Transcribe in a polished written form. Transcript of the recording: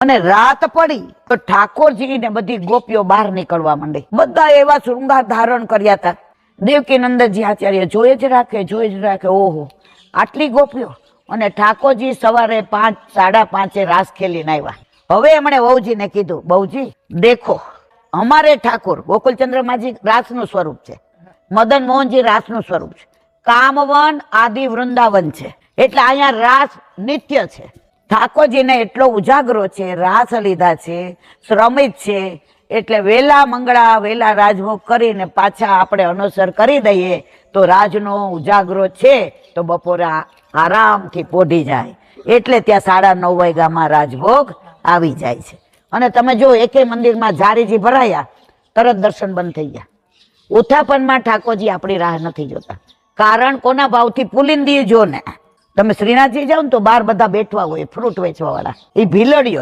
અને રાત પડી તો ઠાકોરજી ને બધી ગોપીઓ બહાર નીકળવા માંડી. બધા એવા શૃંગાર ધારણ કર્યા હતા. દેવકી નંદનજી આચાર્ય જોઈ જ રાખે. ઓહો, આટલી ગોપીઓ. અને ઠાકોરજી સવારે 5, 5:30 રાસ ખેલીને આવ્યા. હવે એમણે વહુજીને કીધું, બહુજી દેખો, અમારે ઠાકોર ગોકુલચંદ્ર માજી રાસનું સ્વરૂપ છે, મદન મોહનજી રાસનું સ્વરૂપ છે, કામવન આદિ વૃંદાવન છે, એટલે અહીંયા રાસ નિત્ય છે. ઠાકોરજીને એટલો ઉજાગરો છે, રાસ લીધા છે, શ્રમિત છે, એટલે વેલા મંગળા વેલા રાજભોગ કરીને પાછા આપણે અનુસર કરી દઈએ તો રાજનો ઉજાગરો છે તો બપોરે આરામથી પોઢી જાય. એટલે ત્યાં 9:30 વાગ્યામાં રાજભોગ આવી જાય છે. અને તમે જો એકે મંદિરમાં જારીજી ભરાયા તરત દર્શન બંધ થઈ ગયા. ઉત્થાપનમાં ઠાકોરજી આપણી રાહ નથી જોતા. કારણ કોના ભાવથી પુલિંદી જો ને તમે શ્રીનાથજી જાઓ ને તો બહાર બધા બેઠવા હોય, ફ્રૂટ વેચવા વાળા, એ ભીલડીઓ